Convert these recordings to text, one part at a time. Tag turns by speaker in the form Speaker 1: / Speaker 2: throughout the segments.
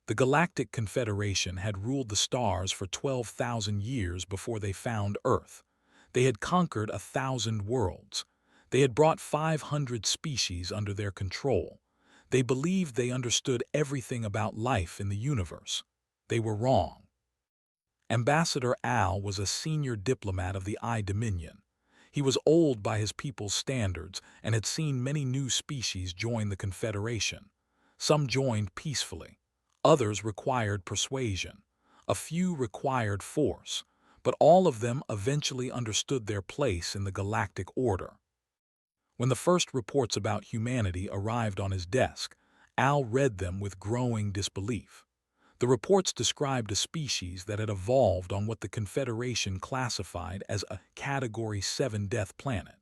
Speaker 1: The Galactic Confederation had ruled the stars for 12,000 years before they found Earth. They had conquered 1,000 worlds. They had brought 500 species under their control. They believed they understood everything about life in the universe. They were wrong. Ambassador Al was a senior diplomat of the I-Dominion. He was old by his people's standards and had seen many new species join the Confederation. Some joined peacefully. Others required persuasion. A few required force. But all of them eventually understood their place in the galactic order. When the first reports about humanity arrived on his desk, Al read them with growing disbelief. The reports described a species that had evolved on what the Confederation classified as a Category 7 death planet.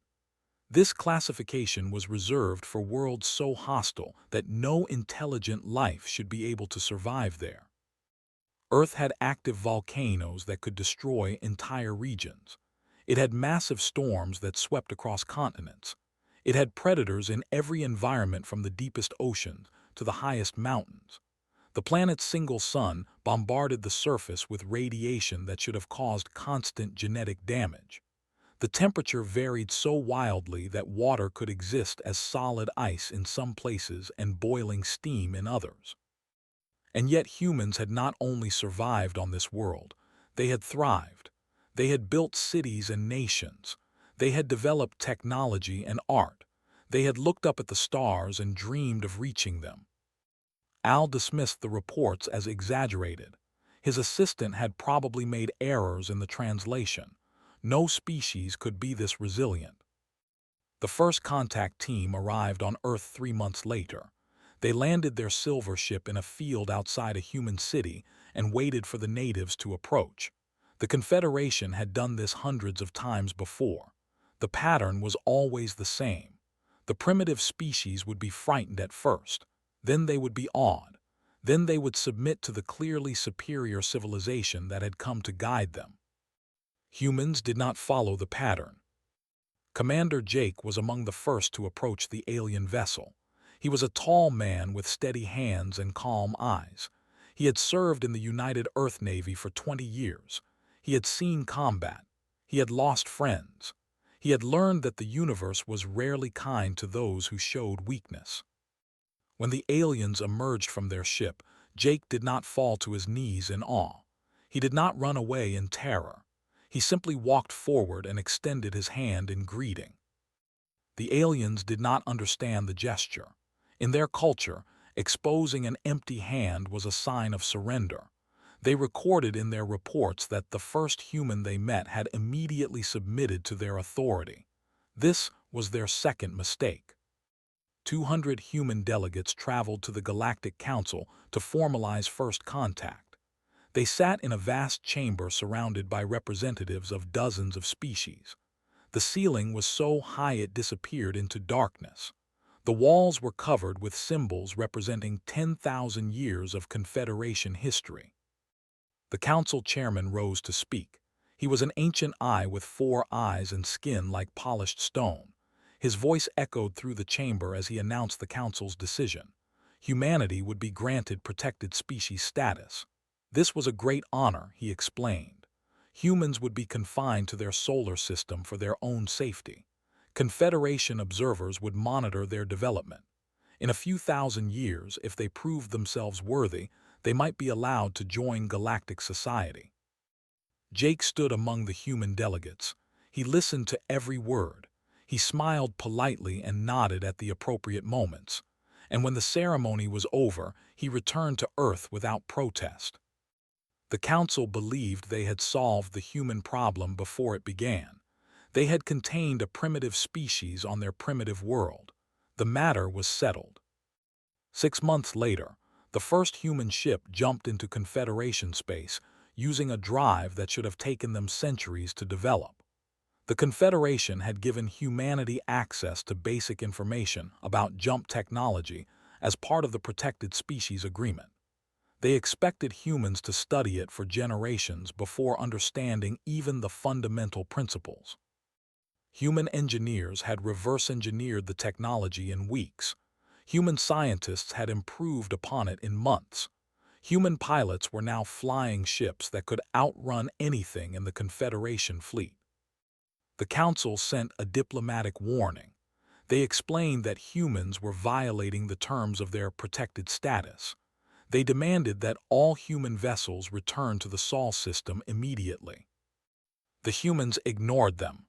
Speaker 1: This classification was reserved for worlds so hostile that no intelligent life should be able to survive there. Earth had active volcanoes that could destroy entire regions. It had massive storms that swept across continents. It had predators in every environment from the deepest oceans to the highest mountains. The planet's single sun bombarded the surface with radiation that should have caused constant genetic damage. The temperature varied so wildly that water could exist as solid ice in some places and boiling steam in others. And yet humans had not only survived on this world, they had thrived. They had built cities and nations. They had developed technology and art. They had looked up at the stars and dreamed of reaching them. Al dismissed the reports as exaggerated. His assistant had probably made errors in the translation. No species could be this resilient. The first contact team arrived on Earth 3 months later. They landed their silver ship in a field outside a human city and waited for the natives to approach. The Confederation had done this hundreds of times before. The pattern was always the same. The primitive species would be frightened at first. Then they would be awed. Then they would submit to the clearly superior civilization that had come to guide them. Humans did not follow the pattern. Commander Jake was among the first to approach the alien vessel. He was a tall man with steady hands and calm eyes. He had served in the United Earth Navy for 20 years. He had seen combat. He had lost friends. He had learned that the universe was rarely kind to those who showed weakness. When the aliens emerged from their ship, Jake did not fall to his knees in awe. He did not run away in terror. He simply walked forward and extended his hand in greeting. The aliens did not understand the gesture. In their culture, exposing an empty hand was a sign of surrender. They recorded in their reports that the first human they met had immediately submitted to their authority. This was their second mistake. 200 human delegates traveled to the Galactic Council to formalize first contact. They sat in a vast chamber surrounded by representatives of dozens of species. The ceiling was so high it disappeared into darkness. The walls were covered with symbols representing 10,000 years of Confederation history. The council chairman rose to speak. He was an ancient eye with 4 eyes and skin like polished stone. His voice echoed through the chamber as he announced the council's decision. Humanity would be granted protected species status. This was a great honor, he explained. Humans would be confined to their solar system for their own safety. Confederation observers would monitor their development. In a few thousand years, if they proved themselves worthy, they might be allowed to join galactic society. Jake stood among the human delegates. He listened to every word. He smiled politely and nodded at the appropriate moments. And when the ceremony was over, he returned to Earth without protest. The council believed they had solved the human problem before it began. They had contained a primitive species on their primitive world. The matter was settled. 6 months later, the first human ship jumped into Confederation space using a drive that should have taken them centuries to develop. The Confederation had given humanity access to basic information about jump technology as part of the Protected Species Agreement. They expected humans to study it for generations before understanding even the fundamental principles. Human engineers had reverse-engineered the technology in weeks. Human scientists had improved upon it in months. Human pilots were now flying ships that could outrun anything in the Confederation fleet. The Council sent a diplomatic warning. They explained that humans were violating the terms of their protected status. They demanded that all human vessels return to the Sol system immediately. The humans ignored them.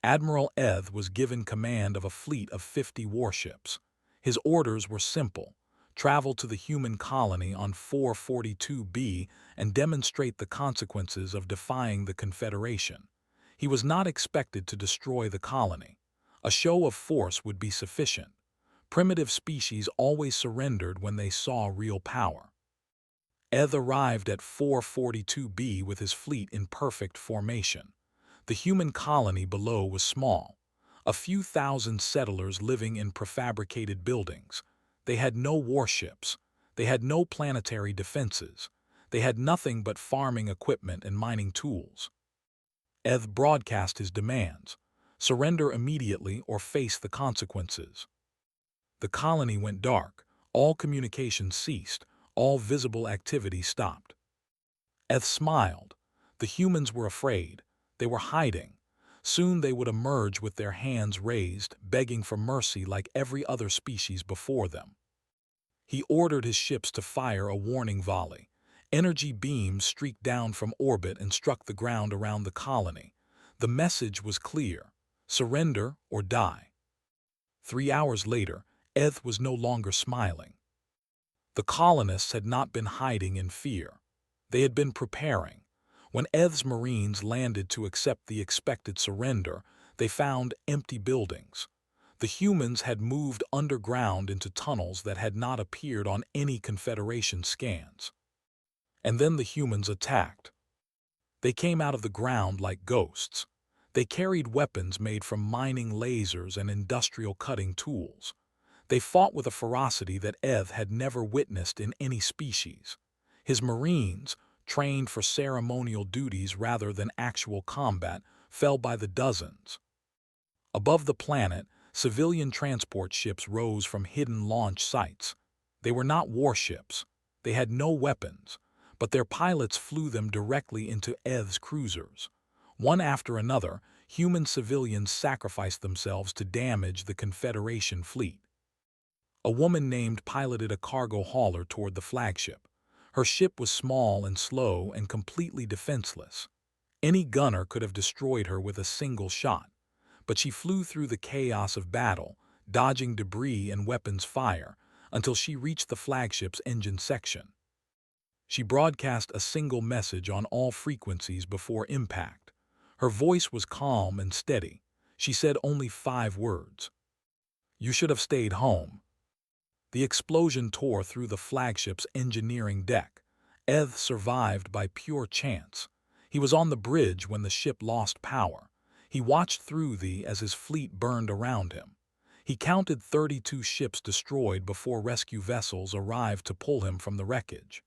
Speaker 1: Admiral Eth was given command of a fleet of 50 warships. His orders were simple: travel to the human colony on 442b and demonstrate the consequences of defying the Confederation. He was not expected to destroy the colony. A show of force would be sufficient. Primitive species always surrendered when they saw real power. Eth arrived at 442b with his fleet in perfect formation. The human colony below was small, a few thousand settlers living in prefabricated buildings. They had no warships. They had no planetary defenses. They had nothing but farming equipment and mining tools. Eth broadcast his demands: surrender immediately or face the consequences. The colony went dark. All communication ceased. All visible activity stopped. Eth smiled. The humans were afraid. They were hiding. Soon they would emerge with their hands raised, begging for mercy like every other species before them. He ordered his ships to fire a warning volley. Energy beams streaked down from orbit and struck the ground around the colony. The message was clear: surrender or die. 3 hours later, Eth was no longer smiling. The colonists had not been hiding in fear. They had been preparing. When Eth's Marines landed to accept the expected surrender, they found empty buildings. The humans had moved underground into tunnels that had not appeared on any Confederation scans. And then the humans attacked. They came out of the ground like ghosts. They carried weapons made from mining lasers and industrial cutting tools. They fought with a ferocity that Eth had never witnessed in any species. His Marines, trained for ceremonial duties rather than actual combat, fell by the dozens. Above the planet, civilian transport ships rose from hidden launch sites. They were not warships. They had no weapons, but their pilots flew them directly into Eth's cruisers. One after another, human civilians sacrificed themselves to damage the Confederation fleet. A woman named piloted a cargo hauler toward the flagship. Her ship was small and slow and completely defenseless. Any gunner could have destroyed her with a single shot, but she flew through the chaos of battle, dodging debris and weapons fire, until she reached the flagship's engine section. She broadcast a single message on all frequencies before impact. Her voice was calm and steady. She said only 5 words: "You should have stayed home." The explosion tore through the flagship's engineering deck. Eth survived by pure chance. He was on the bridge when the ship lost power. He watched through as his fleet burned around him. He counted 32 ships destroyed before rescue vessels arrived to pull him from the wreckage.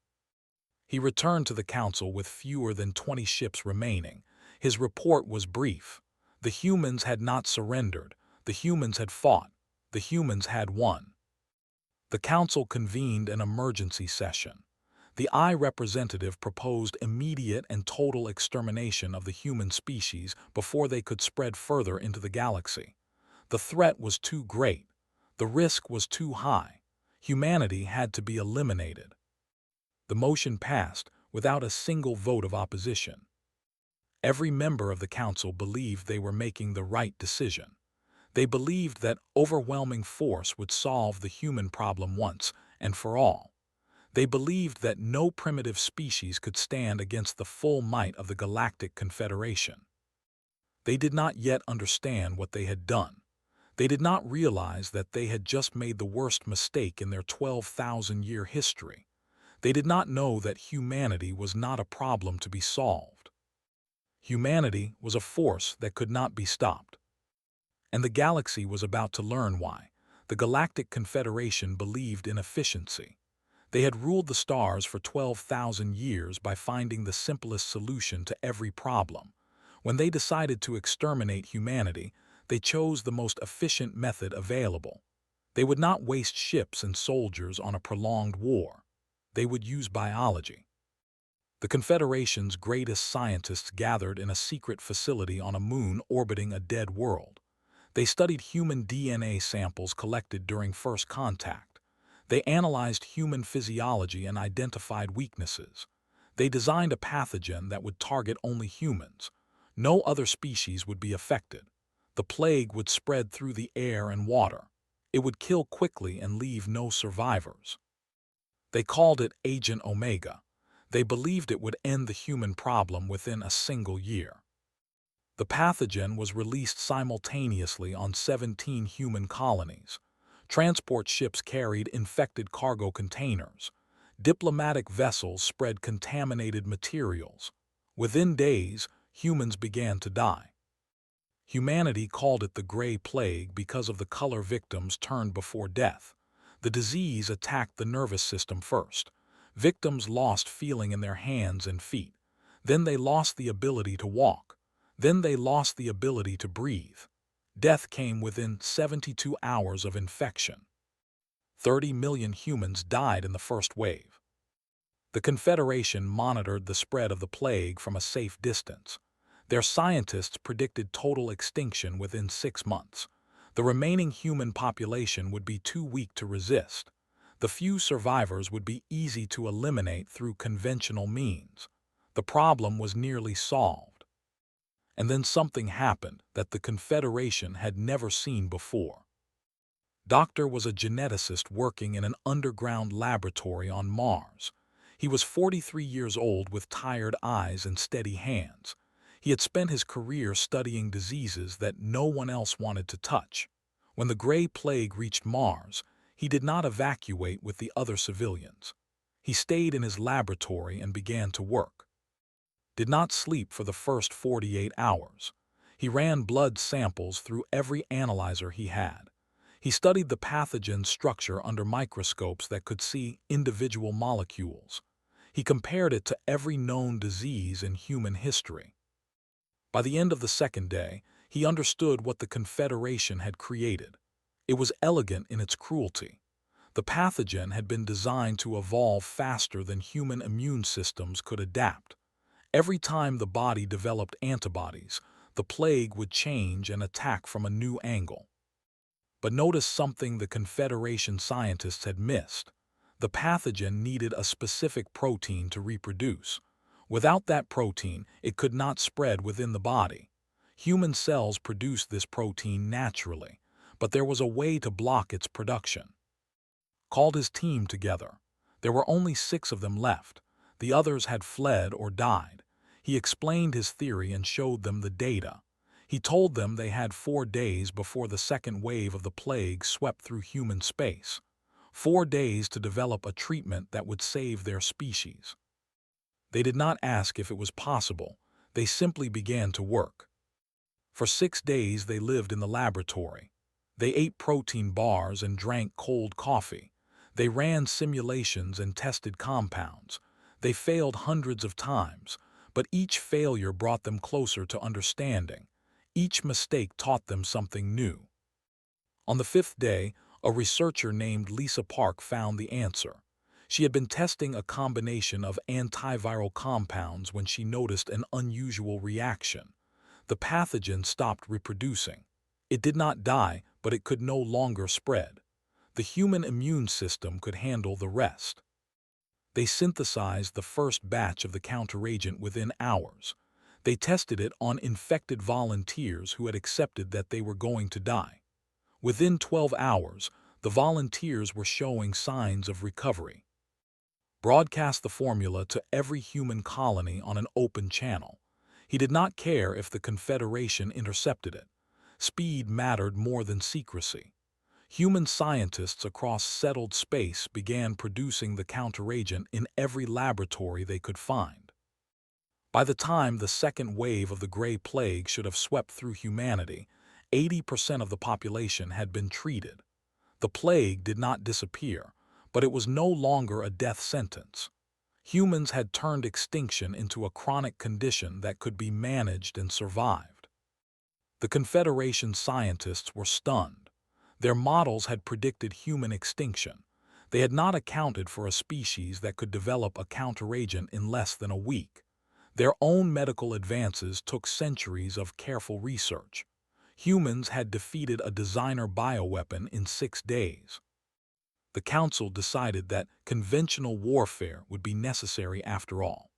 Speaker 1: He returned to the Council with fewer than 20 ships remaining. His report was brief. The humans had not surrendered. The humans had fought. The humans had won. The Council convened an emergency session. The I representative proposed immediate and total extermination of the human species before they could spread further into the galaxy. The threat was too great. The risk was too high. Humanity had to be eliminated. The motion passed without a single vote of opposition. Every member of the Council believed they were making the right decision. They believed that overwhelming force would solve the human problem once and for all. They believed that no primitive species could stand against the full might of the Galactic Confederation. They did not yet understand what they had done. They did not realize that they had just made the worst mistake in their 12,000-year history. They did not know that humanity was not a problem to be solved. Humanity was a force that could not be stopped. And the galaxy was about to learn why. The Galactic Confederation believed in efficiency. They had ruled the stars for 12,000 years by finding the simplest solution to every problem. When they decided to exterminate humanity, they chose the most efficient method available. They would not waste ships and soldiers on a prolonged war. they would use biology. The Confederation's greatest scientists gathered in a secret facility on a moon orbiting a dead world. They studied human DNA samples collected during first contact. They analyzed human physiology and identified weaknesses. They designed a pathogen that would target only humans. No other species would be affected. The plague would spread through the air and water. It would kill quickly and leave no survivors. They called it Agent Omega. They believed it would end the human problem within a single year. The pathogen was released simultaneously on 17 human colonies. Transport ships carried infected cargo containers. Diplomatic vessels spread contaminated materials. Within days, humans began to die. Humanity called it the Gray Plague because of the color victims turned before death. The disease attacked the nervous system first. Victims lost feeling in their hands and feet. Then they lost the ability to walk. Then they lost the ability to breathe. Death came within 72 hours of infection. 30 million humans died in the first wave. The Confederation monitored the spread of the plague from a safe distance. Their scientists predicted total extinction within 6 months. The remaining human population would be too weak to resist. The few survivors would be easy to eliminate through conventional means. The problem was nearly solved. And then something happened that the Confederation had never seen before. Doctor was a geneticist working in an underground laboratory on Mars. He was 43 years old with tired eyes and steady hands. He had spent his career studying diseases that no one else wanted to touch. When the Gray Plague reached Mars, he did not evacuate with the other civilians. He stayed in his laboratory and began to work. Did not sleep for the first 48 hours. He ran blood samples through every analyzer he had. He studied the pathogen's structure under microscopes that could see individual molecules. He compared it to every known disease in human history. By the end of the second day, he understood what the Confederation had created. It was elegant in its cruelty. The pathogen had been designed to evolve faster than human immune systems could adapt. Every time the body developed antibodies, the plague would change and attack from a new angle. But notice something the Confederation scientists had missed. The pathogen needed a specific protein to reproduce. Without that protein, it could not spread within the body. Human cells produced this protein naturally, but there was a way to block its production. Called his team together. There were only 6 of them left. The others had fled or died. He explained his theory and showed them the data. He told them they had 4 days before the second wave of the plague swept through human space. 4 days to develop a treatment that would save their species. They did not ask if it was possible. They simply began to work. For 6 days they lived in the laboratory. They ate protein bars and drank cold coffee. They ran simulations and tested compounds. They failed hundreds of times, but each failure brought them closer to understanding. Each mistake taught them something new. On the 5th day, a researcher named Lisa Park found the answer. She had been testing a combination of antiviral compounds when she noticed an unusual reaction. The pathogen stopped reproducing. It did not die, but it could no longer spread. The human immune system could handle the rest. They synthesized the first batch of the counteragent within hours. They tested it on infected volunteers who had accepted that they were going to die. Within 12 hours, the volunteers were showing signs of recovery. Broadcast the formula to every human colony on an open channel. He did not care if the Confederation intercepted it. Speed mattered more than secrecy. Human scientists across settled space began producing the counteragent in every laboratory they could find. By the time the second wave of the Gray Plague should have swept through humanity, 80% of the population had been treated. The plague did not disappear, but it was no longer a death sentence. Humans had turned extinction into a chronic condition that could be managed and survived. The Confederation scientists were stunned. Their models had predicted human extinction. They had not accounted for a species that could develop a counteragent in less than a week. Their own medical advances took centuries of careful research. Humans had defeated a designer bioweapon in 6 days. The Council decided that conventional warfare would be necessary after all.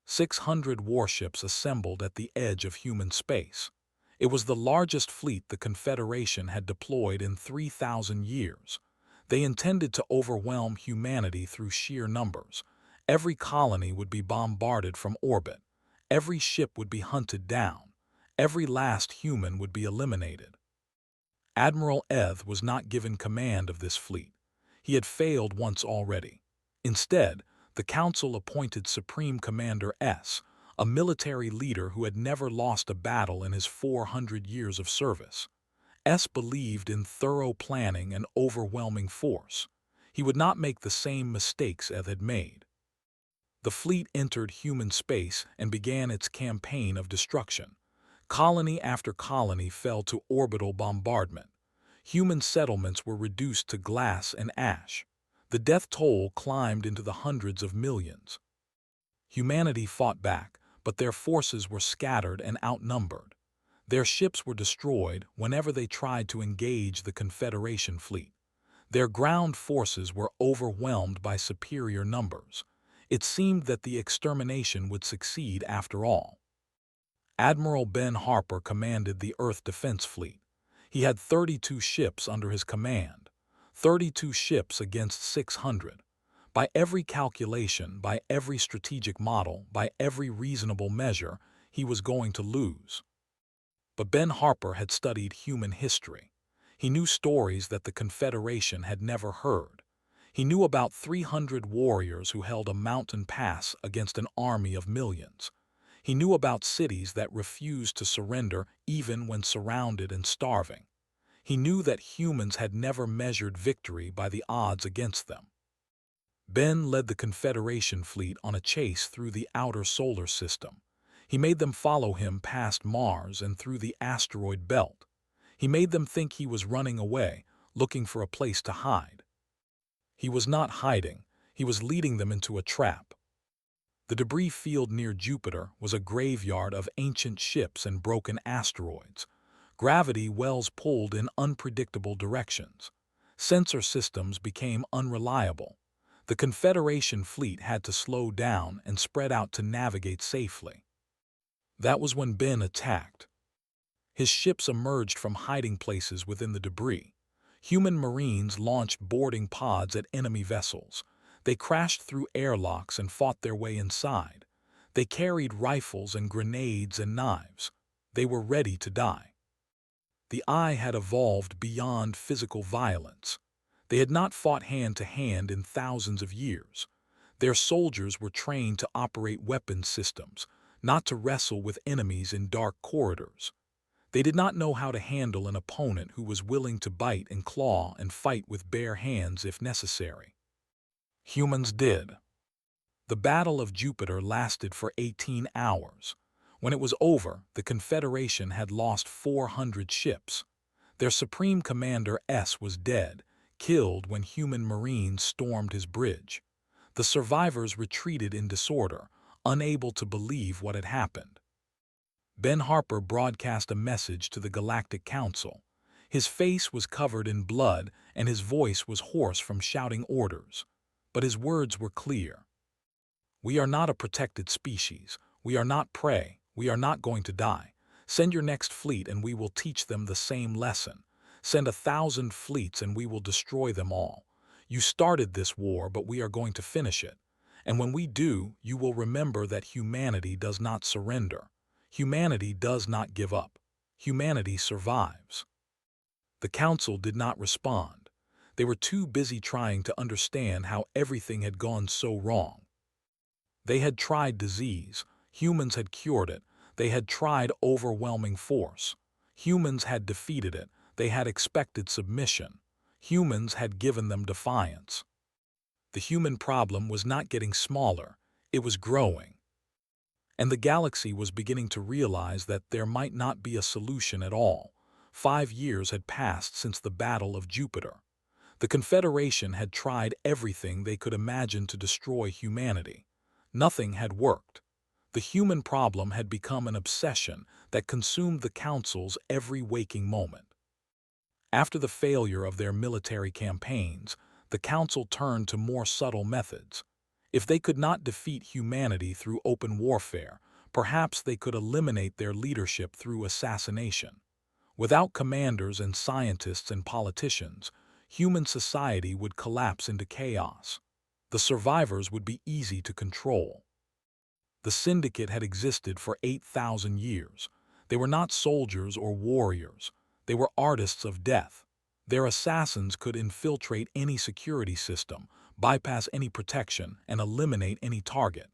Speaker 1: 600 warships assembled at the edge of human space. It was the largest fleet the Confederation had deployed in 3,000 years. They intended to overwhelm humanity through sheer numbers. Every colony would be bombarded from orbit. Every ship would be hunted down. Every last human would be eliminated. Admiral Eth was not given command of this fleet. He had failed once already. Instead, the Council appointed Supreme Commander S, a military leader who had never lost a battle in his 400 years of service. S believed in thorough planning and overwhelming force. He would not make the same mistakes Eth had made. The fleet entered human space and began its campaign of destruction. Colony after colony fell to orbital bombardment. Human settlements were reduced to glass and ash. The death toll climbed into the hundreds of millions. Humanity fought back, but their forces were scattered and outnumbered. Their ships were destroyed whenever they tried to engage the Confederation fleet. Their ground forces were overwhelmed by superior numbers. It seemed that the extermination would succeed after all. Admiral Ben Harper commanded the Earth Defense Fleet. He had 32 ships under his command. 32 ships against 600. By every calculation, by every strategic model, by every reasonable measure, he was going to lose. But Ben Harper had studied human history. He knew stories that the Confederation had never heard. He knew about 300 warriors who held a mountain pass against an army of millions. He knew about cities that refused to surrender even when surrounded and starving. He knew that humans had never measured victory by the odds against them. Ben led the Confederation fleet on a chase through the outer solar system. He made them follow him past Mars and through the asteroid belt. He made them think he was running away, looking for a place to hide. He was not hiding. He was leading them into a trap. The debris field near Jupiter was a graveyard of ancient ships and broken asteroids. Gravity wells pulled in unpredictable directions. Sensor systems became unreliable. The Confederation fleet had to slow down and spread out to navigate safely. That was when Ben attacked. His ships emerged from hiding places within the debris. Human Marines launched boarding pods at enemy vessels. They crashed through airlocks and fought their way inside. They carried rifles and grenades and knives. They were ready to die. The Eye had evolved beyond physical violence. They had not fought hand-to-hand in thousands of years. Their soldiers were trained to operate weapons systems, not to wrestle with enemies in dark corridors. They did not know how to handle an opponent who was willing to bite and claw and fight with bare hands if necessary. Humans did. The Battle of Jupiter lasted for 18 hours. When it was over, the Confederation had lost 400 ships. Their Supreme Commander S was dead, killed when human Marines stormed his bridge. The survivors retreated in disorder, unable to believe what had happened. Ben Harper broadcast a message to the Galactic Council. His face was covered in blood and his voice was hoarse from shouting orders. But his words were clear. We are not a protected species. We are not prey. We are not going to die. Send your next fleet and we will teach them the same lesson. Send 1,000 fleets and we will destroy them all. You started this war, but we are going to finish it. And when we do, you will remember that humanity does not surrender. Humanity does not give up. Humanity survives. The Council did not respond. They were too busy trying to understand how everything had gone so wrong. They had tried disease. Humans had cured it. They had tried overwhelming force. Humans had defeated it. They had expected submission. Humans had given them defiance. The human problem was not getting smaller. It was growing. And the galaxy was beginning to realize that there might not be a solution at all. 5 years had passed since the Battle of Jupiter. The Confederation had tried everything they could imagine to destroy humanity. Nothing had worked. The human problem had become an obsession that consumed the Council's every waking moment. After the failure of their military campaigns, the Council turned to more subtle methods. If they could not defeat humanity through open warfare, perhaps they could eliminate their leadership through assassination. Without commanders and scientists and politicians, human society would collapse into chaos. The survivors would be easy to control. The Syndicate had existed for 8,000 years. They were not soldiers or warriors. They were artists of death. Their assassins could infiltrate any security system, bypass any protection, and eliminate any target.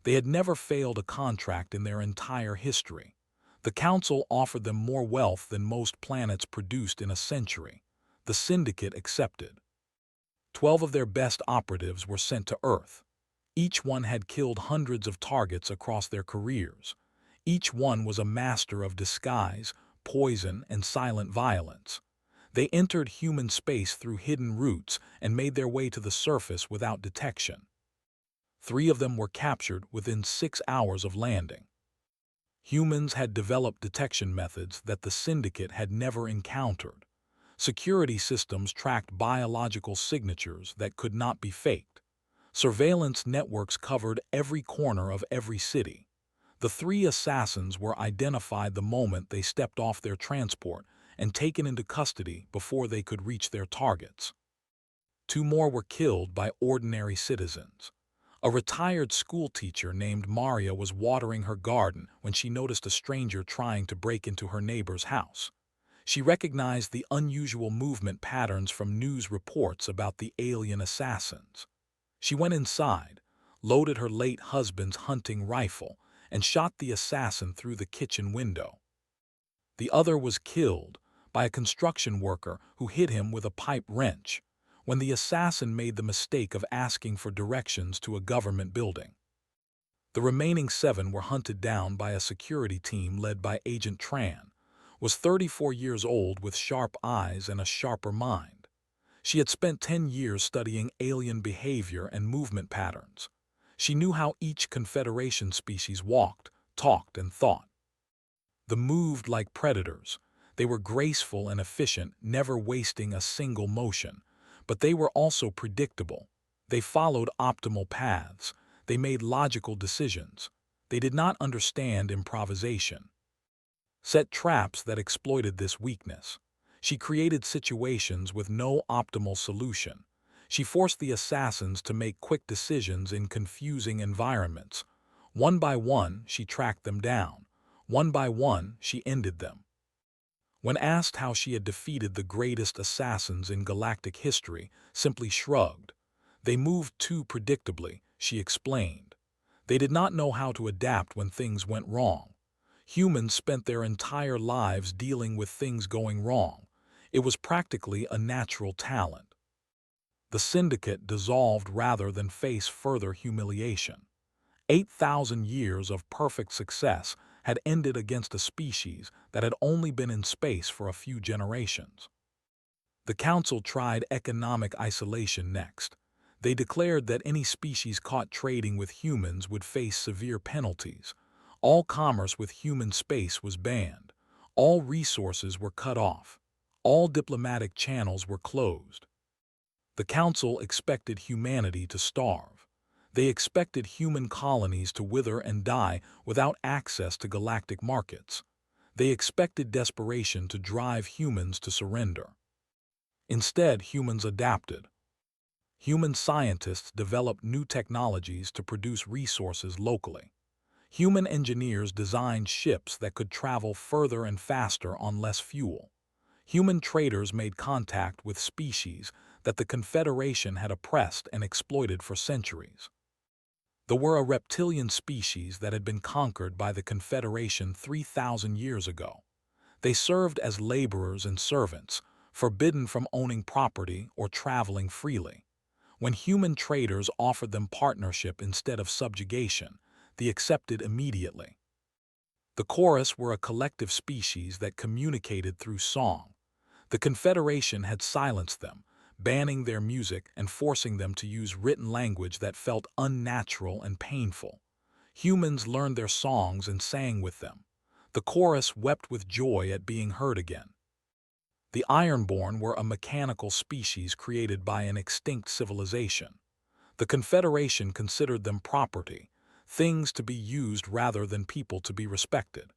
Speaker 1: They had never failed a contract in their entire history. The Council offered them more wealth than most planets produced in a century. The Syndicate accepted. 12 of their best operatives were sent to Earth. Each one had killed hundreds of targets across their careers. Each one was a master of disguise, poison, and silent violence. They entered human space through hidden routes and made their way to the surface without detection. 3 of them were captured within 6 hours of landing. Humans had developed detection methods that the Syndicate had never encountered. Security systems tracked biological signatures that could not be faked. Surveillance networks covered every corner of every city. The 3 assassins were identified the moment they stepped off their transport and taken into custody before they could reach their targets. 2 more were killed by ordinary citizens. A retired schoolteacher named Maria was watering her garden when she noticed a stranger trying to break into her neighbor's house. She recognized the unusual movement patterns from news reports about the alien assassins. She went inside, loaded her late husband's hunting rifle, and shot the assassin through the kitchen window. The other was killed by a construction worker who hit him with a pipe wrench when the assassin made the mistake of asking for directions to a government building. The remaining 7 were hunted down by a security team led by Agent Tran, was 34 years old with sharp eyes and a sharper mind. She had spent 10 years studying alien behavior and movement patterns. She knew how each Confederation species walked, talked, and thought. They moved like predators. They were graceful and efficient, never wasting a single motion. But they were also predictable. They followed optimal paths. They made logical decisions. They did not understand improvisation. Set traps that exploited this weakness. She created situations with no optimal solution. She forced the assassins to make quick decisions in confusing environments. One by one, she tracked them down. One by one, she ended them. When asked how she had defeated the greatest assassins in galactic history, simply shrugged. They moved too predictably, she explained. They did not know how to adapt when things went wrong. Humans spent their entire lives dealing with things going wrong. It was practically a natural talent. The Syndicate dissolved rather than face further humiliation. 8,000 years of perfect success had ended against a species that had only been in space for a few generations. The Council tried economic isolation next. They declared that any species caught trading with humans would face severe penalties. All commerce with human space was banned. All resources were cut off. All diplomatic channels were closed. The Council expected humanity to starve. They expected human colonies to wither and die without access to galactic markets. They expected desperation to drive humans to surrender. Instead, humans adapted. Human scientists developed new technologies to produce resources locally. Human engineers designed ships that could travel further and faster on less fuel. Human traders made contact with species that the Confederation had oppressed and exploited for centuries. There were a reptilian species that had been conquered by the Confederation 3,000 years ago. They served as laborers and servants, forbidden from owning property or traveling freely. When human traders offered them partnership instead of subjugation, they accepted immediately. The Chorus were a collective species that communicated through song. The Confederation had silenced them, banning their music and forcing them to use written language that felt unnatural and painful. Humans learned their songs and sang with them. The chorus wept with joy at being heard again. The Ironborn were a mechanical species created by an extinct civilization. The Confederation considered them property, things to be used rather than people to be respected.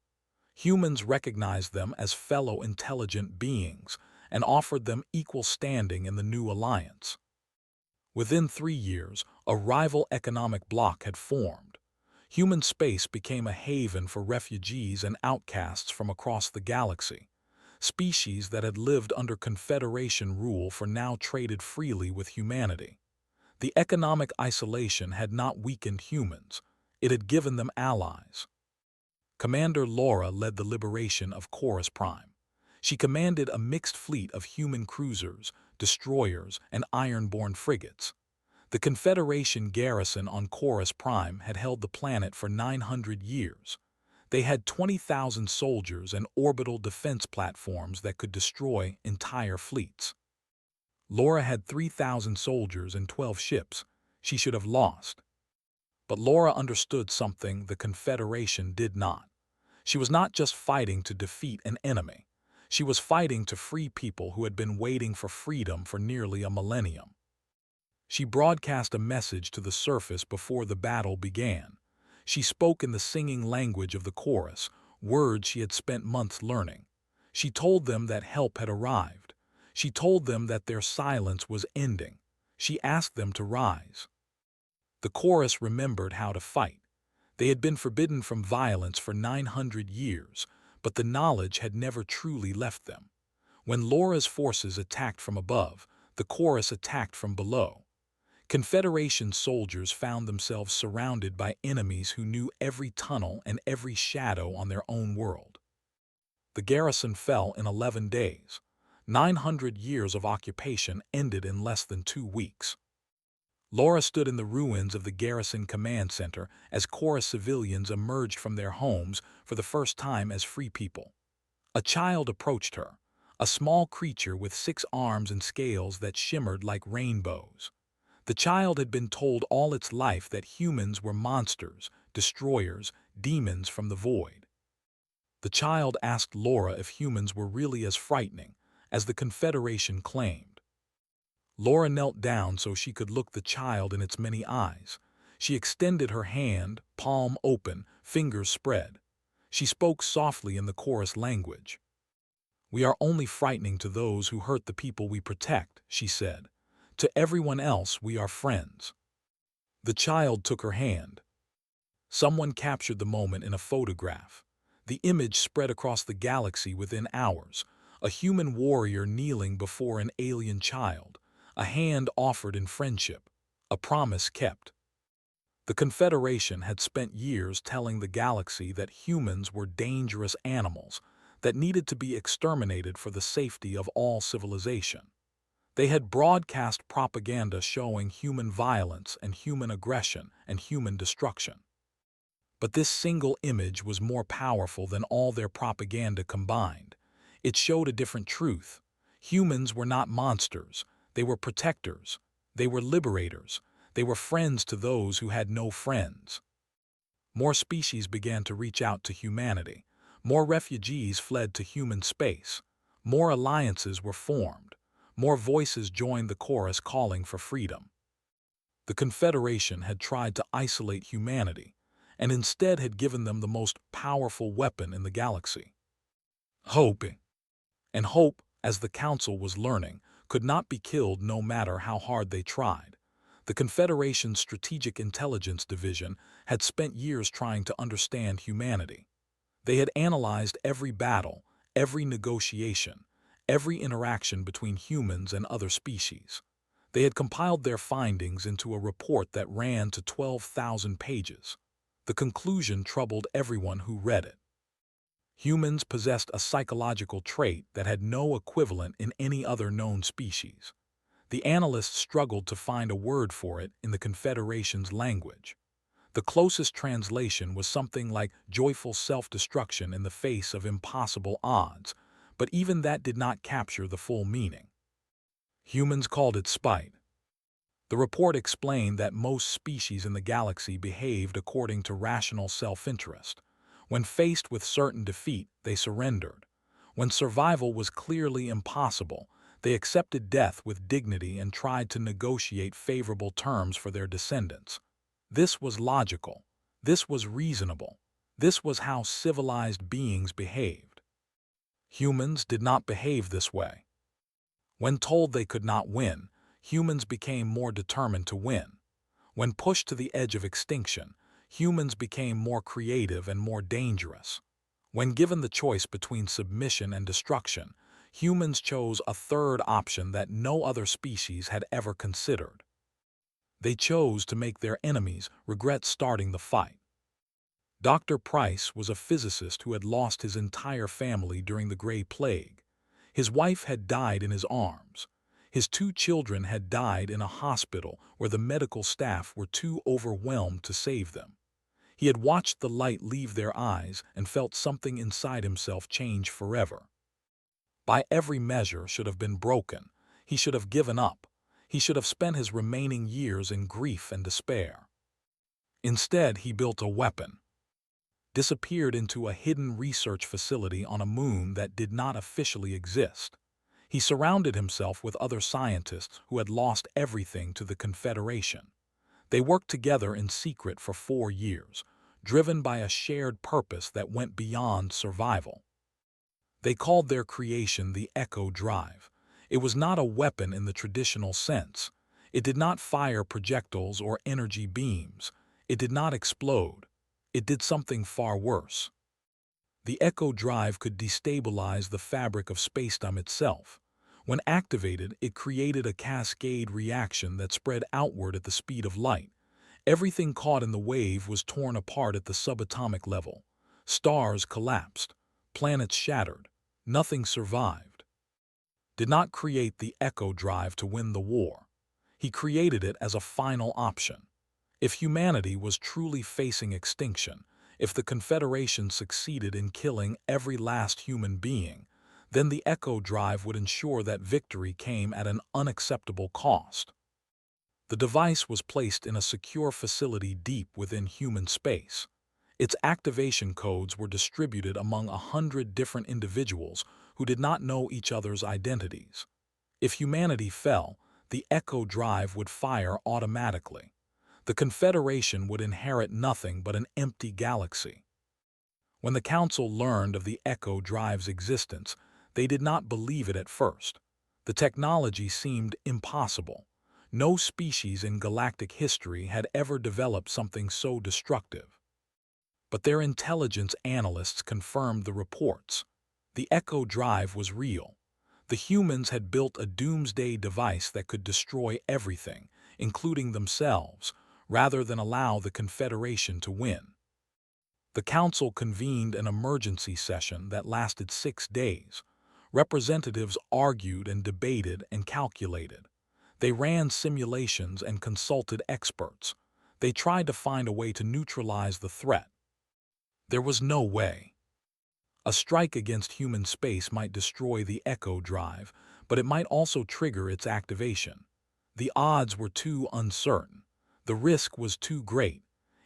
Speaker 1: Humans recognized them as fellow intelligent beings and offered them equal standing in the new alliance. Within 3 years, a rival economic bloc had formed. Human space became a haven for refugees and outcasts from across the galaxy. Species that had lived under Confederation rule for now traded freely with humanity. The economic isolation had not weakened humans, it had given them allies. Commander Laura led the liberation of Chorus Prime. She commanded a mixed fleet of human cruisers, destroyers, and ironborn frigates. The Confederation garrison on Chorus Prime had held the planet for 900 years. They had 20,000 soldiers and orbital defense platforms that could destroy entire fleets. Laura had 3,000 soldiers and 12 ships. She should have lost. But Laura understood something the Confederation did not. She was not just fighting to defeat an enemy. She was fighting to free people who had been waiting for freedom for nearly a millennium. She broadcast a message to the surface before the battle began. She spoke in the singing language of the chorus, words she had spent months learning. She told them that help had arrived. She told them that their silence was ending. She asked them to rise. The chorus remembered how to fight. They had been forbidden from violence for 900 years, but the knowledge had never truly left them. When Laura's forces attacked from above, the chorus attacked from below. Confederation soldiers found themselves surrounded by enemies who knew every tunnel and every shadow on their own world. The garrison fell in 11 days. 900 years of occupation ended in less than 2 weeks. Laura stood in the ruins of the garrison command center as chorus civilians emerged from their homes for the first time as free people. A child approached her, a small creature with 6 arms and scales that shimmered like rainbows. The child had been told all its life that humans were monsters, destroyers, demons from the void. The child asked Laura if humans were really as frightening as the Confederation claimed. Laura knelt down so she could look the child in its many eyes. She extended her hand, palm open, fingers spread. She spoke softly in the chorus language. "We are only frightening to those who hurt the people we protect," she said. "To everyone else, we are friends." The child took her hand. Someone captured the moment in a photograph. The image spread across the galaxy within hours. A human warrior kneeling before an alien child, a hand offered in friendship, a promise kept. The Confederation had spent years telling the galaxy that humans were dangerous animals that needed to be exterminated for the safety of all civilization. They had broadcast propaganda showing human violence and human aggression and human destruction. But this single image was more powerful than all their propaganda combined. It showed a different truth. Humans were not monsters. They were protectors. They were liberators. They were friends to those who had no friends. More species began to reach out to humanity. More refugees fled to human space. More alliances were formed. More voices joined the chorus calling for freedom. The Confederation had tried to isolate humanity, and instead had given them the most powerful weapon in the galaxy. Hope. And hope, as the Council was learning, could not be killed no matter how hard they tried. The Confederation's Strategic Intelligence Division had spent years trying to understand humanity. They had analyzed every battle, every negotiation, every interaction between humans and other species. They had compiled their findings into a report that ran to 12,000 pages. The conclusion troubled everyone who read it. Humans possessed a psychological trait that had no equivalent in any other known species. The analysts struggled to find a word for it in the Confederation's language. The closest translation was something like joyful self-destruction in the face of impossible odds, but even that did not capture the full meaning. Humans called it spite. The report explained that most species in the galaxy behaved according to rational self-interest. When faced with certain defeat, they surrendered. When survival was clearly impossible, they accepted death with dignity and tried to negotiate favorable terms for their descendants. This was logical. This was reasonable. This was how civilized beings behaved. Humans did not behave this way. When told they could not win, humans became more determined to win. When pushed to the edge of extinction, humans became more creative and more dangerous. When given the choice between submission and destruction, humans chose a third option that no other species had ever considered. They chose to make their enemies regret starting the fight. Dr. Price was a physicist who had lost his entire family during the Gray Plague. His wife had died in his arms. His 2 children had died in a hospital where the medical staff were too overwhelmed to save them. He had watched the light leave their eyes and felt something inside himself change forever. By every measure should have been broken. He should have given up. He should have spent his remaining years in grief and despair. Instead, he built a weapon, disappeared into a hidden research facility on a moon that did not officially exist. He surrounded himself with other scientists who had lost everything to the Confederation. They worked together in secret for 4 years, driven by a shared purpose that went beyond survival. They called their creation the Echo Drive. It was not a weapon in the traditional sense. It did not fire projectiles or energy beams. It did not explode. It did something far worse. The Echo Drive could destabilize the fabric of spacetime itself. When activated, it created a cascade reaction that spread outward at the speed of light. Everything caught in the wave was torn apart at the subatomic level. Stars collapsed. Planets shattered. Nothing survived. Did not create the Echo Drive to win the war. He created it as a final option. If humanity was truly facing extinction, if the Confederation succeeded in killing every last human being, then the Echo Drive would ensure that victory came at an unacceptable cost. The device was placed in a secure facility deep within human space. Its activation codes were distributed among 100 different individuals who did not know each other's identities. If humanity fell, the Echo Drive would fire automatically. The Confederation would inherit nothing but an empty galaxy. When the Council learned of the Echo Drive's existence, they did not believe it at first. The technology seemed impossible. No species in galactic history had ever developed something so destructive. But their intelligence analysts confirmed the reports. The Echo Drive was real. The humans had built a doomsday device that could destroy everything, including themselves, rather than allow the Confederation to win. The Council convened an emergency session that lasted 6 days. Representatives argued and debated and calculated. They ran simulations and consulted experts. They tried to find a way to neutralize the threat. There was no way. A strike against human space might destroy the Echo Drive, but it might also trigger its activation. The odds were too uncertain. The risk was too great.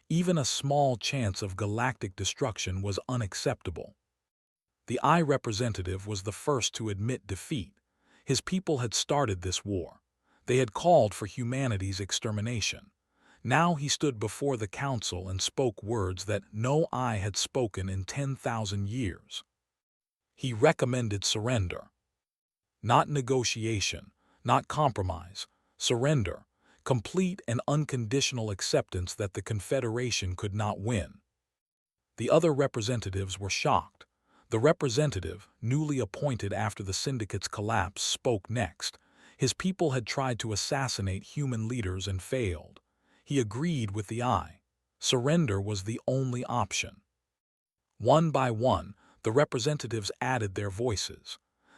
Speaker 1: Even a small chance of galactic destruction was unacceptable. The I representative was the first to admit defeat. His people had started this war. They had called for humanity's extermination. Now he stood before the Council and spoke words that no eye had spoken in 10,000 years. He recommended surrender. Not negotiation, not compromise. Surrender. Complete and unconditional acceptance that the Confederation could not win. The other representatives were shocked. The representative, newly appointed after the syndicate's collapse, spoke next. His people had tried to assassinate human leaders and failed. He agreed with the I. Surrender was the only option. One by one, the representatives added their voices.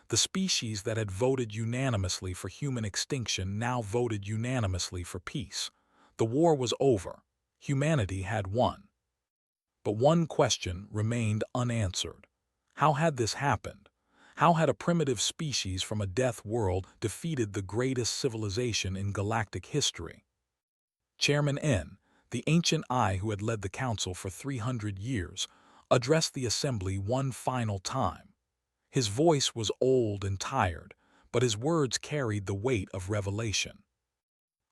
Speaker 1: The species that had voted unanimously for human extinction now voted unanimously for peace. The war was over. Humanity had won. But one question remained unanswered. How had this happened? How had a primitive species from a death world defeated the greatest civilization in galactic history? Chairman N, the ancient I who had led the council for 300 years, addressed the assembly one final time. His voice was old and tired, but his words carried the weight of revelation.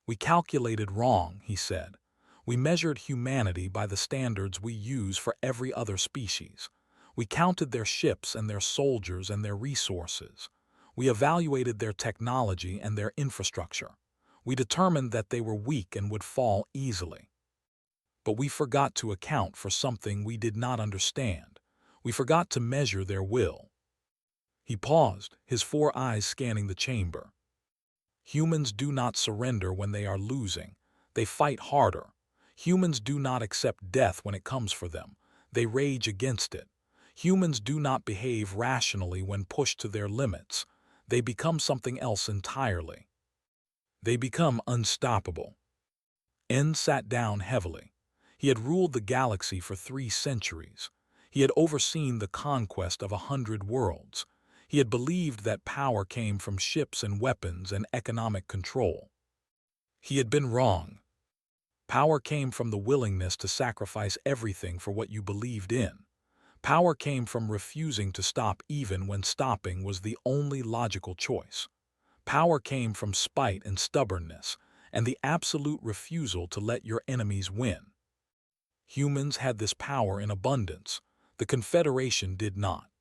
Speaker 1: "We calculated wrong," he said. "We measured humanity by the standards we use for every other species. We counted their ships and their soldiers and their resources. We evaluated their technology and their infrastructure. We determined that they were weak and would fall easily. But we forgot to account for something we did not understand. We forgot to measure their will." He paused, his four eyes scanning the chamber. "Humans do not surrender when they are losing. They fight harder. Humans do not accept death when it comes for them. They rage against it. Humans do not behave rationally when pushed to their limits. They become something else entirely. They become unstoppable." N sat down heavily. He had ruled the galaxy for 3 centuries. He had overseen the conquest of 100 worlds. He had believed that power came from ships and weapons and economic control. He had been wrong. Power came from the willingness to sacrifice everything for what you believed in. Power came from refusing to stop even when stopping was the only logical choice. Power came from spite and stubbornness, and the absolute refusal to let your enemies win. Humans had this power in abundance. The Confederation did not.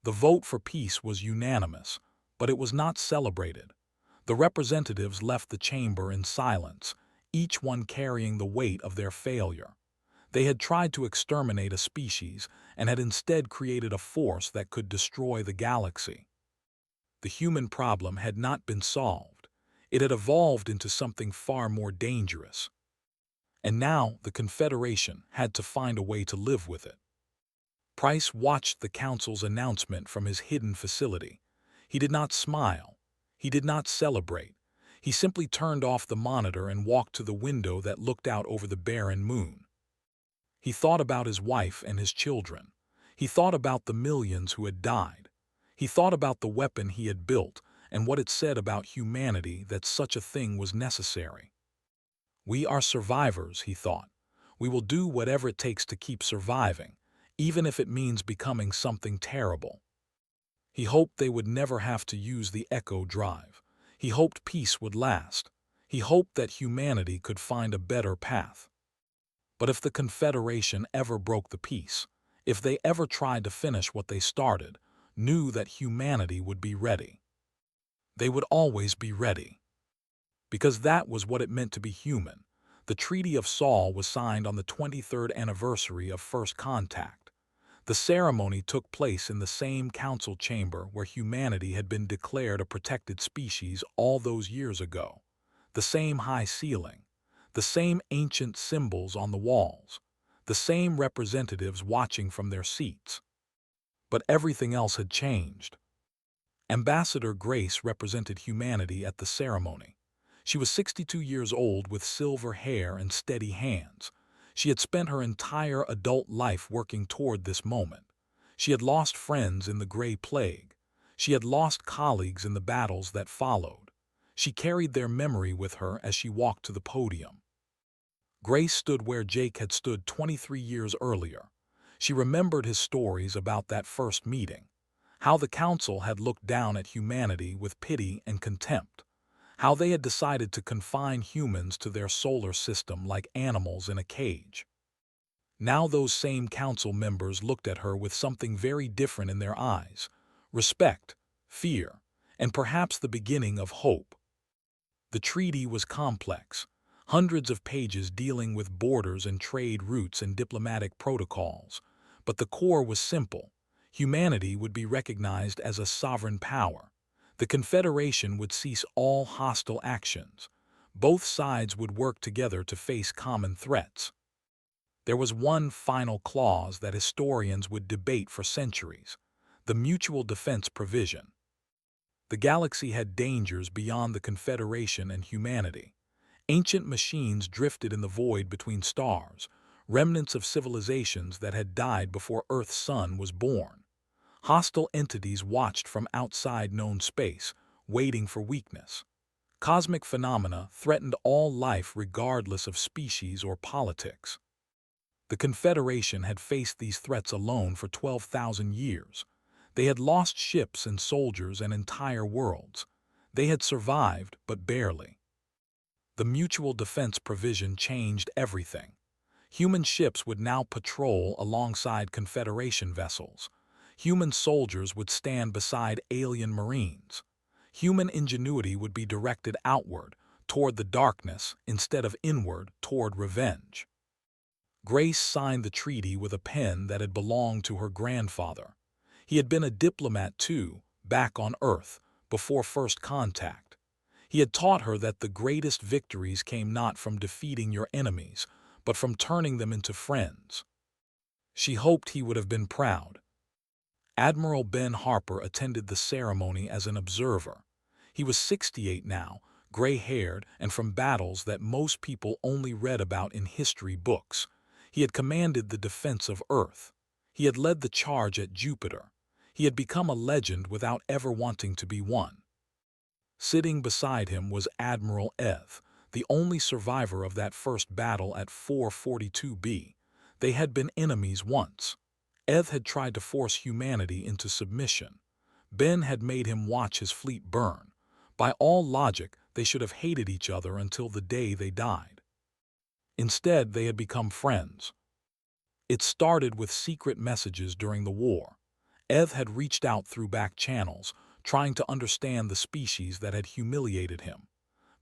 Speaker 1: The vote for peace was unanimous, but it was not celebrated. The representatives left the chamber in silence, each one carrying the weight of their failure. They had tried to exterminate a species and had instead created a force that could destroy the galaxy. The human problem had not been solved. It had evolved into something far more dangerous. And now the Confederation had to find a way to live with it. Price watched the council's announcement from his hidden facility. He did not smile. He did not celebrate. He simply turned off the monitor and walked to the window that looked out over the barren moon. He thought about his wife and his children. He thought about the millions who had died. He thought about the weapon he had built and what it said about humanity that such a thing was necessary. "We are survivors," he thought. "We will do whatever it takes to keep surviving, even if it means becoming something terrible." He hoped they would never have to use the Echo Drive. He hoped peace would last. He hoped that humanity could find a better path. But if the Confederation ever broke the peace, if they ever tried to finish what they started, knew that humanity would be ready. They would always be ready. Because that was what it meant to be human. The Treaty of Saul was signed on the 23rd anniversary of First Contact. The ceremony took place in the same council chamber where humanity had been declared a protected species all those years ago. The same high ceiling, the same ancient symbols on the walls, the same representatives watching from their seats. But everything else had changed. Ambassador Grace represented humanity at the ceremony. She was 62 years old with silver hair and steady hands. She had spent her entire adult life working toward this moment. She had lost friends in the Gray Plague. She had lost colleagues in the battles that followed. She carried their memory with her as she walked to the podium. Grace stood where Jake had stood 23 years earlier. She remembered his stories about that first meeting, how the council had looked down at humanity with pity and contempt, how they had decided to confine humans to their solar system like animals in a cage. Now those same council members looked at her with something very different in their eyes: respect, fear, and perhaps the beginning of hope. The treaty was complex, hundreds of pages dealing with borders and trade routes and diplomatic protocols, but the core was simple. Humanity would be recognized as a sovereign power. The Confederation would cease all hostile actions. Both sides would work together to face common threats. There was one final clause that historians would debate for centuries: the mutual defense provision. The galaxy had dangers beyond the Confederation and humanity. Ancient machines drifted in the void between stars, remnants of civilizations that had died before Earth's sun was born. Hostile entities watched from outside known space, waiting for weakness. Cosmic phenomena threatened all life regardless of species or politics. The Confederation had faced these threats alone for 12,000 years. They had lost ships and soldiers and entire worlds. They had survived, but barely. The mutual defense provision changed everything. Human ships would now patrol alongside Confederation vessels. Human soldiers would stand beside alien marines. Human ingenuity would be directed outward, toward the darkness, instead of inward, toward revenge. Grace signed the treaty with a pen that had belonged to her grandfather. He had been a diplomat too, back on Earth, before first contact. He had taught her that the greatest victories came not from defeating your enemies, but from turning them into friends. She hoped he would have been proud. Admiral Ben Harper attended the ceremony as an observer. He was 68 now, gray-haired, and from battles that most people only read about in history books. He had commanded the defense of Earth. He had led the charge at Jupiter. He had become a legend without ever wanting to be one. Sitting beside him was Admiral Eth, the only survivor of that first battle at 442b. They had been enemies once. Eth had tried to force humanity into submission. Ben had made him watch his fleet burn. By all logic, they should have hated each other until the day they died. Instead, they had become friends. It started with secret messages during the war. Eth had reached out through back channels, trying to understand the species that had humiliated him.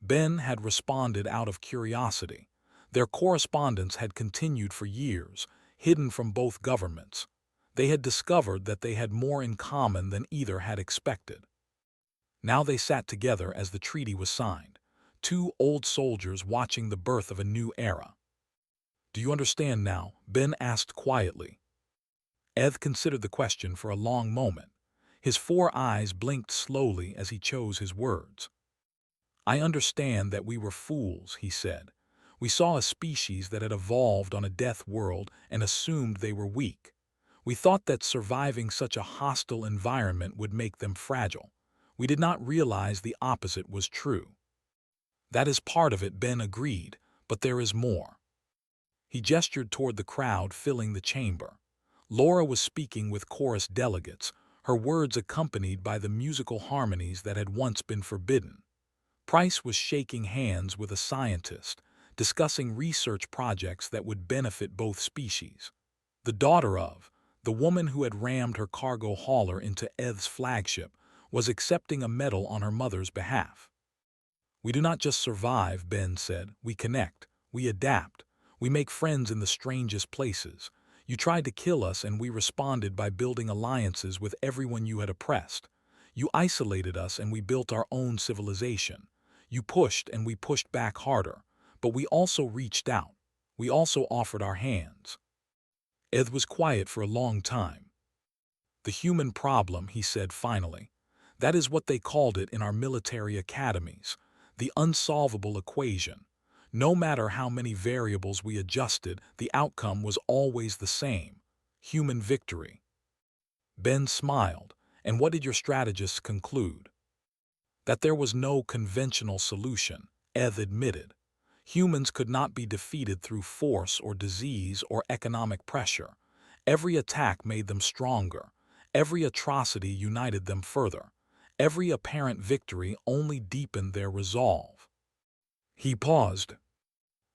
Speaker 1: Ben had responded out of curiosity. Their correspondence had continued for years, hidden from both governments. They had discovered that they had more in common than either had expected. Now they sat together as the treaty was signed, two old soldiers watching the birth of a new era. "Do you understand now?" Ben asked quietly. Eth considered the question for a long moment. His 4 eyes blinked slowly as he chose his words. "I understand that we were fools," he said. "We saw a species that had evolved on a death world and assumed they were weak. We thought that surviving such a hostile environment would make them fragile. We did not realize the opposite was true." "That is part of it," Ben agreed, "but there is more." He gestured toward the crowd filling the chamber. Laura was speaking with chorus delegates, her words accompanied by the musical harmonies that had once been forbidden. Price was shaking hands with a scientist, discussing research projects that would benefit both species. The daughter of, the woman who had rammed her cargo hauler into Eth's flagship, was accepting a medal on her mother's behalf. "We do not just survive," Ben said. "We connect. We adapt. We make friends in the strangest places. You tried to kill us and we responded by building alliances with everyone you had oppressed. You isolated us and we built our own civilization. You pushed and we pushed back harder. But we also reached out. We also offered our hands." Eth was quiet for a long time. "The human problem," he said finally. "That is what they called it in our military academies. The unsolvable equation. No matter how many variables we adjusted, the outcome was always the same: human victory." Ben smiled. "And what did your strategists conclude?" "That there was no conventional solution," Eth admitted. "Humans could not be defeated through force or disease or economic pressure. Every attack made them stronger. Every atrocity united them further. Every apparent victory only deepened their resolve." He paused.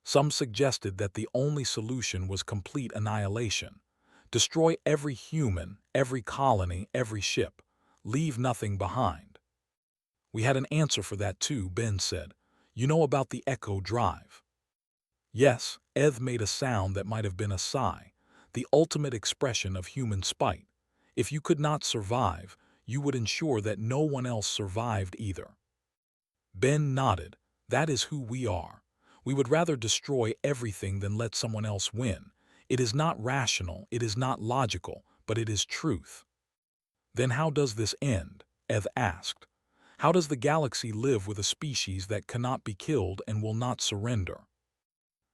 Speaker 1: "Some suggested that the only solution was complete annihilation. Destroy every human, every colony, every ship. Leave nothing behind." "We had an answer for that too," Ben said. "You know about the Echo Drive?" "Yes," Eth made a sound that might have been a sigh. "The ultimate expression of human spite. If you could not survive, you would ensure that no one else survived either." Ben nodded. "That is who we are. We would rather destroy everything than let someone else win. It is not rational, it is not logical, but it is truth." "Then how does this end?" Eth asked. "How does the galaxy live with a species that cannot be killed and will not surrender?"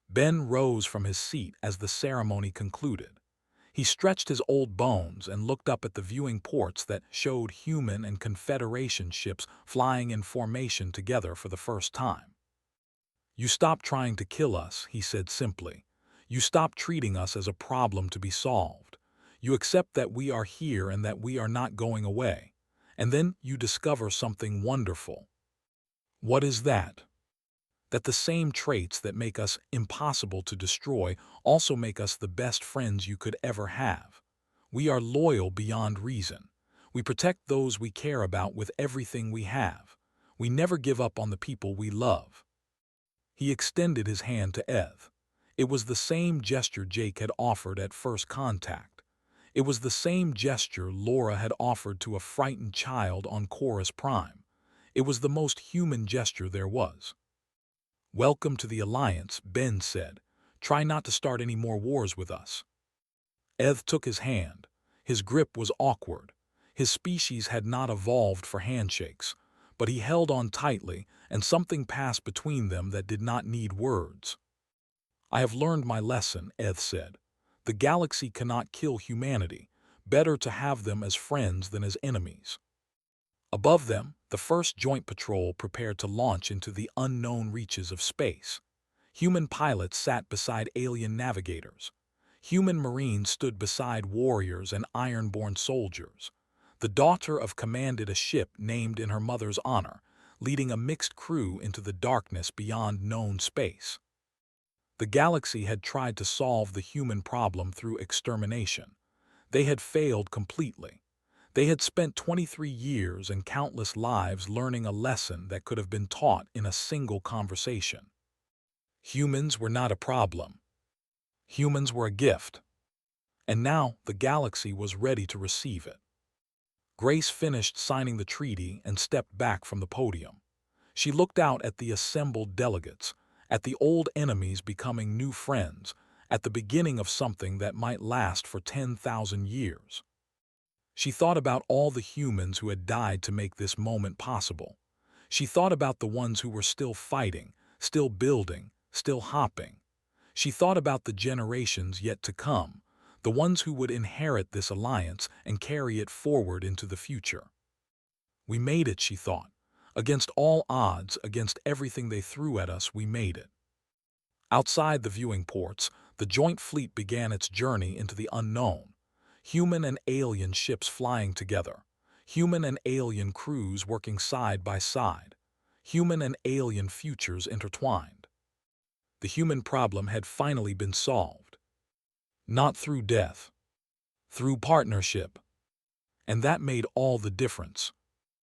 Speaker 1: Ben rose from his seat as the ceremony concluded. He stretched his old bones and looked up at the viewing ports that showed human and Confederation ships flying in formation together for the first time. "You stop trying to kill us," he said simply. "You stop treating us as a problem to be solved. You accept that we are here and that we are not going away. And then you discover something wonderful." "What is that?" "That the same traits that make us impossible to destroy also make us the best friends you could ever have. We are loyal beyond reason. We protect those we care about with everything we have. We never give up on the people we love." He extended his hand to Eth. It was the same gesture Jake had offered at first contact. It was the same gesture Laura had offered to a frightened child on Chorus Prime. It was the most human gesture there was. "Welcome to the Alliance," Ben said. "Try not to start any more wars with us." Eth took his hand. His grip was awkward. His species had not evolved for handshakes, but he held on tightly, and something passed between them that did not need words. "I have learned my lesson," Eth said. "The galaxy cannot kill humanity. Better to have them as friends than as enemies." Above them, the first joint patrol prepared to launch into the unknown reaches of space. Human pilots sat beside alien navigators. Human marines stood beside warriors and iron-born soldiers. The daughter of commanded a ship named in her mother's honor, leading a mixed crew into the darkness beyond known space. The galaxy had tried to solve the human problem through extermination. They had failed completely. They had spent 23 years and countless lives learning a lesson that could have been taught in a single conversation. Humans were not a problem. Humans were a gift. And now the galaxy was ready to receive it. Grace finished signing the treaty and stepped back from the podium. She looked out at the assembled delegates, at the old enemies becoming new friends, at the beginning of something that might last for 10,000 years. She thought about all the humans who had died to make this moment possible. She thought about the ones who were still fighting, still building, still hopping. She thought about the generations yet to come, the ones who would inherit this alliance and carry it forward into the future. "We made it," she thought. "Against all odds, against everything they threw at us, we made it." Outside the viewing ports, the joint fleet began its journey into the unknown. Human and alien ships flying together. Human and alien crews working side by side. Human and alien futures intertwined. The human problem had finally been solved. Not through death. Through partnership. And that made all the difference.